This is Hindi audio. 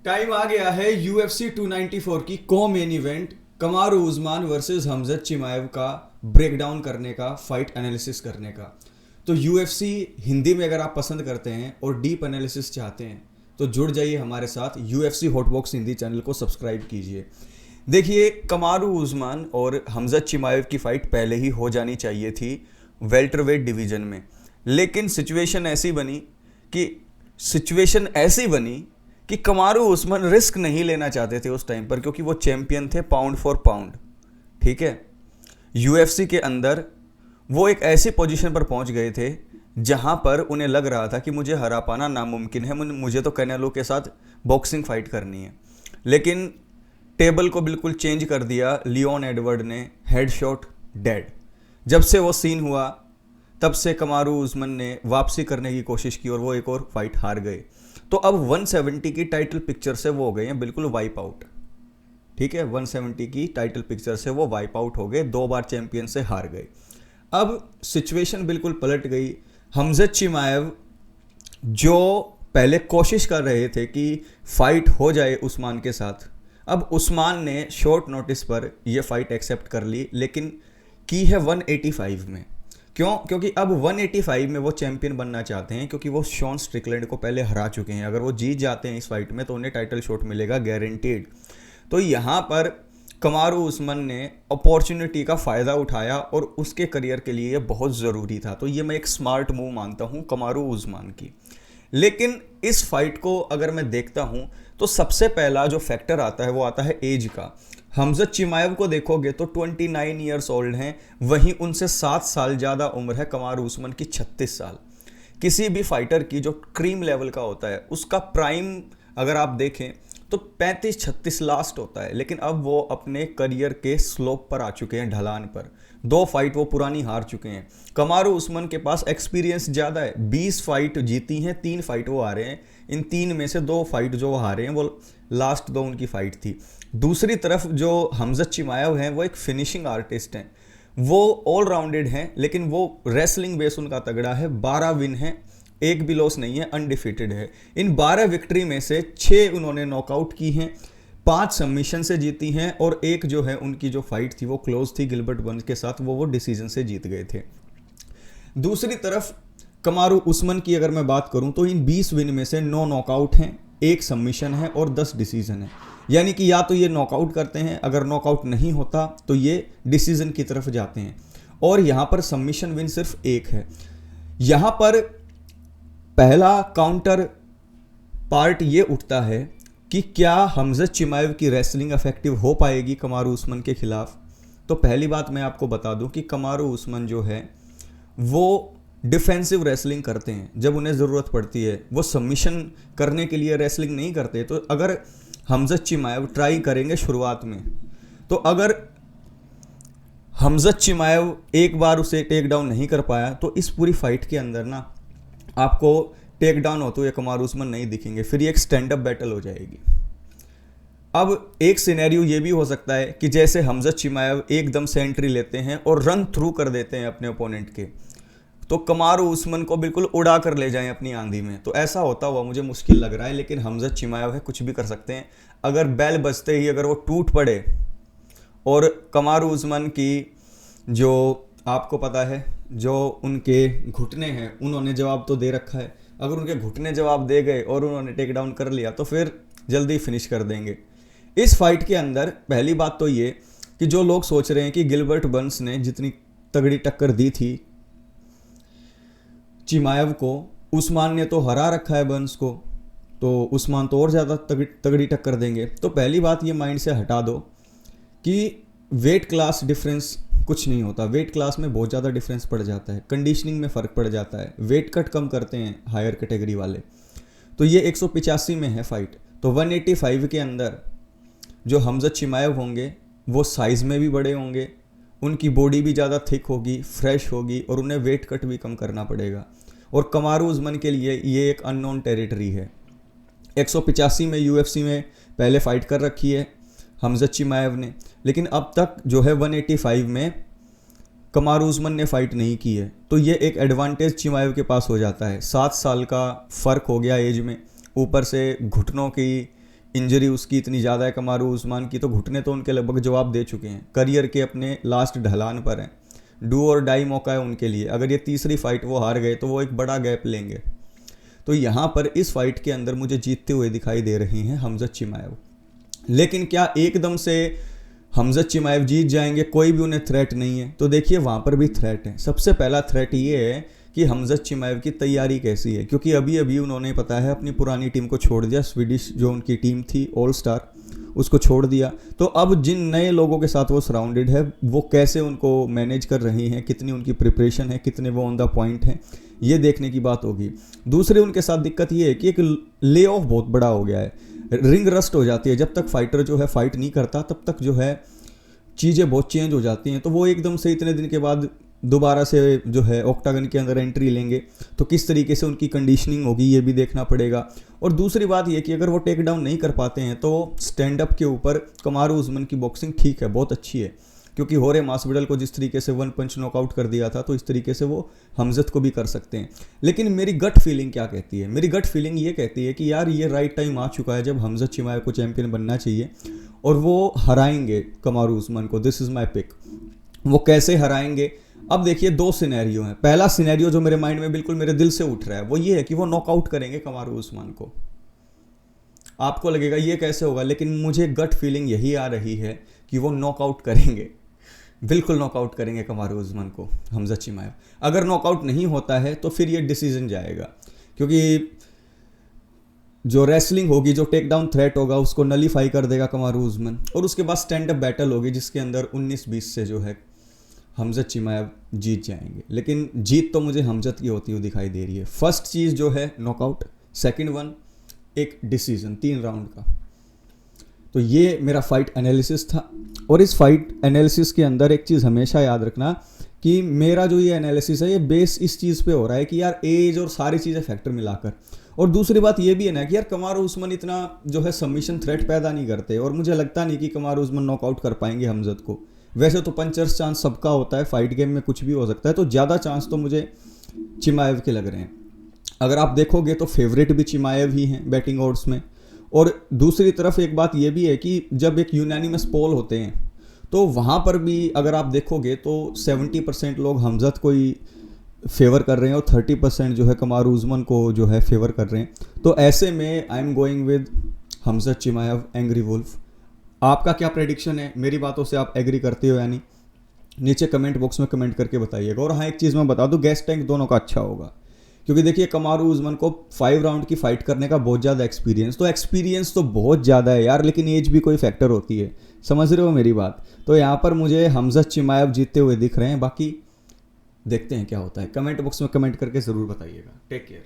टाइम आ गया है UFC 294 की को मेन इवेंट कमारू उस्मान वर्सेस हमजत चिमाएव का ब्रेकडाउन करने का, फाइट एनालिसिस करने का। तो UFC हिंदी में अगर आप पसंद करते हैं और डीप एनालिसिस चाहते हैं तो जुड़ जाइए हमारे साथ। UFC हॉटबॉक्स हिंदी चैनल को सब्सक्राइब कीजिए। देखिए, कमारू उस्मान और हमजत चिमाएव की फाइट पहले ही हो जानी चाहिए थी वेल्टरवेट डिवीजन में, लेकिन सिचुएशन ऐसी बनी कि कमारू उस्मान रिस्क नहीं लेना चाहते थे उस टाइम पर, क्योंकि वो चैंपियन थे पाउंड फॉर पाउंड। ठीक है, UFC के अंदर वो एक ऐसी पोजीशन पर पहुंच गए थे जहां पर उन्हें लग रहा था कि मुझे हरा पाना नामुमकिन है, मुझे तो कैनेलो के साथ बॉक्सिंग फाइट करनी है। लेकिन टेबल को बिल्कुल चेंज कर दिया लियोन एडवर्ड ने, हेडशॉट डेड। जब से वो सीन हुआ तब से कमारू उस्मान ने वापसी करने की कोशिश की और वो एक और फाइट हार गए। तो अब 170 की टाइटल पिक्चर से वो हो गए हैं बिल्कुल वाइप आउट। ठीक है, 170 की टाइटल पिक्चर से वो वाइप आउट हो गए, 2 बार चैंपियन से हार गए। अब सिचुएशन बिल्कुल पलट गई। हमजत चिमाएव जो पहले कोशिश कर रहे थे कि फाइट हो जाए उस्मान के साथ, अब उस्मान ने शॉर्ट नोटिस पर यह फाइट एक्सेप्ट कर ली, लेकिन की है 185 में। क्यों? क्योंकि अब 185 में वो चैंपियन बनना चाहते हैं, क्योंकि वो शॉन स्ट्रिकलैंड को पहले हरा चुके हैं। अगर वो जीत जाते हैं इस फाइट में तो उन्हें टाइटल शॉट मिलेगा गारंटीड। तो यहाँ पर कमारू उस्मान ने अपॉर्चुनिटी का फ़ायदा उठाया और उसके करियर के लिए ये बहुत ज़रूरी था। तो ये मैं एक स्मार्ट मूव मानता हूँ कमारू उस्मान की। लेकिन इस फाइट को अगर मैं देखता हूँ तो सबसे पहला जो फैक्टर आता है वो आता है एज का। हमजत चिमाएव को देखोगे तो 29 ईयर्स ओल्ड हैं, वहीं उनसे 7 साल ज़्यादा उम्र है कमारू उस्मान की 36 साल। किसी भी फाइटर की जो क्रीम लेवल का होता है उसका प्राइम अगर आप देखें तो 35-36 लास्ट होता है, लेकिन अब वो अपने करियर के स्लोप पर आ चुके हैं, ढलान पर। 2 फाइट वो पुरानी हार चुके हैं। कमारू उस्मान के पास एक्सपीरियंस ज़्यादा है, 20 फाइट जीती हैं, 3 फाइट वो हारे हैं। इन 3 में से 2 फाइट जो वो हारे हैं वो लास्ट 2 उनकी फाइट थी। दूसरी तरफ जो हमजत चिमाएव हैं वो एक फिनिशिंग आर्टिस्ट हैं, वो ऑलराउंडेड हैं, लेकिन वो रेसलिंग बेस उनका तगड़ा है। 12 विन है, 1 भी लॉस नहीं है, अनडिफीटेड है। इन 12 विक्ट्री में से 6 उन्होंने नॉकआउट की हैं, 5 सबमिशन से जीती हैं और 1 जो है उनकी जो फाइट थी वो क्लोज थी गिलबर्ट बर्न्स के साथ, वो डिसीजन से जीत गए थे। दूसरी तरफ कमारू उस्मान की अगर मैं बात करूं तो इन 20 विन में से 9 नॉकआउट हैं, 1 सबमिशन है और 10 डिसीजन है। यानी कि या तो ये नॉकआउट करते हैं, अगर नॉकआउट नहीं होता तो ये डिसीजन की तरफ जाते हैं। और यहाँ पर सबमिशन विन सिर्फ 1 है। यहाँ पर पहला काउंटर पार्ट ये उठता है कि क्या हमजत चिमाएव की रेसलिंग इफेक्टिव हो पाएगी कमारू उस्मान के खिलाफ। तो पहली बात मैं आपको बता दूं कि कमारू उस्मान जो है वो डिफेंसिव रेसलिंग करते हैं, जब उन्हें ज़रूरत पड़ती है। वो सबमिशन करने के लिए रेसलिंग नहीं करते। तो अगर हमजत चिमाएव ट्राई करेंगे शुरुआत में, तो अगर हमजत चिमाएव एक बार उसे टेक डाउन नहीं कर पाया तो इस पूरी फाइट के अंदर ना आपको टेक डाउन होते हुए कमारू उस्मान नहीं दिखेंगे, फिर ये एक स्टैंड अप बैटल हो जाएगी। अब एक सिनेरियो ये भी हो सकता है कि जैसे हमजत चिमाएव एकदम से एंट्री लेते हैं और रन थ्रू कर देते हैं अपने ओपोनेंट के, तो कमारू उस्मान को बिल्कुल उड़ा कर ले जाएं अपनी आंधी में। तो ऐसा होता हुआ मुझे मुश्किल लग रहा है, लेकिन हमजत चिमाएव है, कुछ भी कर सकते हैं। अगर बैल बजते ही अगर वो टूट पड़े और कमारू उस्मान की जो आपको पता है जो उनके घुटने हैं उन्होंने जवाब तो दे रखा है, अगर उनके घुटने जवाब दे गए और उन्होंने टेक डाउन कर लिया तो फिर जल्दी फिनिश कर देंगे। इस फाइट के अंदर पहली बात तो ये कि जो लोग सोच रहे हैं कि गिलबर्ट बर्न्स ने जितनी तगड़ी टक्कर दी थी चिमाएव को, उस्मान ने तो हरा रखा है बर्न्स को, तो उस्मान तो और ज़्यादा तगड़ी टक्कर देंगे। तो पहली बात ये माइंड से हटा दो कि वेट क्लास डिफरेंस कुछ नहीं होता। वेट क्लास में बहुत ज़्यादा डिफरेंस पड़ जाता है, कंडीशनिंग में फ़र्क पड़ जाता है, वेट कट कम करते हैं हायर कैटेगरी वाले। तो ये 185 में है फाइट, तो 185 के अंदर जो हमजत चिमाएव होंगे वो साइज़ में भी बड़े होंगे, उनकी बॉडी भी ज़्यादा थिक होगी, फ्रेश होगी और उन्हें वेट कट भी कम करना पड़ेगा। और कमारू उस्मान के लिए ये एक अननोन टेरिटरी है। 185 में UFC में पहले फ़ाइट कर रखी है हमजत चिमाएव ने, लेकिन अब तक जो है 185 में कमारू उस्मान ने फ़ाइट नहीं की है। तो ये एक एडवांटेज चिमाएव के पास हो जाता है। 7 साल का फ़र्क हो गया एज में, ऊपर से घुटनों की इंजरी उसकी इतनी ज़्यादा है कमारू उस्मान की, तो घुटने तो उनके लगभग जवाब दे चुके हैं, करियर के अपने लास्ट ढलान पर हैं, डू और डाई मौका है उनके लिए। अगर ये तीसरी फाइट वो हार गए तो वो एक बड़ा गैप लेंगे। तो यहाँ पर इस फाइट के अंदर मुझे जीतते हुए दिखाई दे रहे हैं हमजत चिमाएव। लेकिन क्या एकदम से हमजत चिमाएव जीत जाएंगे? कोई भी उन्हें थ्रेट नहीं है। तो देखिए वहाँ पर भी थ्रेट है। सबसे पहला थ्रेट ये है कि हमजत चिमाएव की तैयारी कैसी है, क्योंकि अभी अभी उन्होंने पता है अपनी पुरानी टीम को छोड़ दिया, स्वीडिश जो उनकी टीम थी ऑल स्टार, उसको छोड़ दिया। तो अब जिन नए लोगों के साथ वो सराउंडेड है, वो कैसे उनको मैनेज कर रही हैं, कितनी उनकी प्रिपरेशन है, कितने वो ऑन द पॉइंट हैं, ये देखने की बात होगी। दूसरे उनके साथ दिक्कत ये है कि एक ले ऑफ बहुत बड़ा हो गया है, रिंग रस्ट हो जाती है। जब तक फाइटर जो है फाइट नहीं करता तब तक जो है चीज़ें बहुत चेंज हो जाती हैं। तो वो एकदम से इतने दिन के बाद दोबारा से जो है ऑक्टागन के अंदर एंट्री लेंगे तो किस तरीके से उनकी कंडीशनिंग होगी ये भी देखना पड़ेगा। और दूसरी बात ये कि अगर वो टेक डाउन नहीं कर पाते हैं तो स्टैंड अप के ऊपर कमारू उस्मान की बॉक्सिंग ठीक है, बहुत अच्छी है, क्योंकि होरे मासविडल को जिस तरीके से वन पंच नॉकआउट कर दिया था तो इस तरीके से वो हमजत को भी कर सकते हैं। लेकिन मेरी गट फीलिंग क्या कहती है? मेरी गट फीलिंग ये कहती है कि यार ये राइट टाइम आ चुका है जब हमजत चिमाएव को चैंपियन बनना चाहिए और वो हराएंगे कमारू उस्मान को। This is my pick. वो कैसे हराएंगे? अब देखिए दो सिनेरियो हैं। पहला सिनेरियो जो मेरे माइंड में बिल्कुल मेरे दिल से उठ रहा है वो ये है कि वो नॉकआउट करेंगे कमारू उस्मान को। आपको लगेगा ये कैसे होगा, लेकिन मुझे गट फीलिंग यही आ रही है कि वो नॉकआउट करेंगे, बिल्कुल नॉकआउट करेंगे कमारू उस्मान को हमजत चिमाएव। अगर नॉकआउट नहीं होता है तो फिर ये डिसीजन जाएगा, क्योंकि जो रेसलिंग होगी, जो टेक डाउन थ्रेट होगा उसको नलीफाई कर देगा कमारू उस्मान, और उसके बाद स्टैंड अप बैटल होगी जिसके अंदर 19-20 से जो है हमजत चिमाएव जीत जाएंगे। लेकिन जीत तो मुझे हमजत की होती हुई दिखाई दे रही है। फर्स्ट चीज़ जो है नॉकआउट, सेकंड वन एक डिसीजन 3 राउंड का। तो ये मेरा फाइट एनालिसिस था। और इस फाइट एनालिसिस के अंदर एक चीज़ हमेशा याद रखना कि मेरा जो ये एनालिसिस है ये बेस इस चीज़ पे हो रहा है कि यार एज और सारी चीज़ें फैक्टर मिलाकर। और दूसरी बात ये भी है ना कि यार कमारू उस्मान इतना जो है सबमिशन थ्रेट पैदा नहीं करते, और मुझे लगता नहीं कि कमारू उस्मान नॉकआउट कर पाएंगे हमजत को। वैसे तो पंचर्स चांस सबका होता है, फाइट गेम में कुछ भी हो सकता है, तो ज़्यादा चांस तो मुझे चिमाएव के लग रहे हैं। अगर आप देखोगे तो फेवरेट भी चिमाएव ही हैं बैटिंग ऑड्स में। और दूसरी तरफ एक बात ये भी है कि जब एक यूनानिमस पोल होते हैं तो वहाँ पर भी अगर आप देखोगे तो 70% लोग हमजत को ही फेवर कर रहे हैं और 30% जो है कमारू उस्मान को जो है फेवर कर रहे हैं। तो ऐसे में I am going with Khamzat Chimaev angry wolf. आपका क्या प्रेडिक्शन है? मेरी बातों से आप एग्री करते हो या नहीं? नीचे कमेंट बॉक्स में कमेंट करके बताइएगा। और हाँ, एक चीज़ मैं बता दूं, गैस टैंक दोनों का अच्छा होगा, क्योंकि देखिए कमारू उस्मान को 5 राउंड की फाइट करने का बहुत ज़्यादा एक्सपीरियंस तो बहुत ज़्यादा है यार, लेकिन एज भी कोई फैक्टर होती है। समझ रहे हो मेरी बात? तो यहाँ पर मुझे हमजत चिमाएव जीतते हुए दिख रहे हैं। बाकी देखते हैं क्या होता है। कमेंट बॉक्स में कमेंट करके ज़रूर बताइएगा। Take care.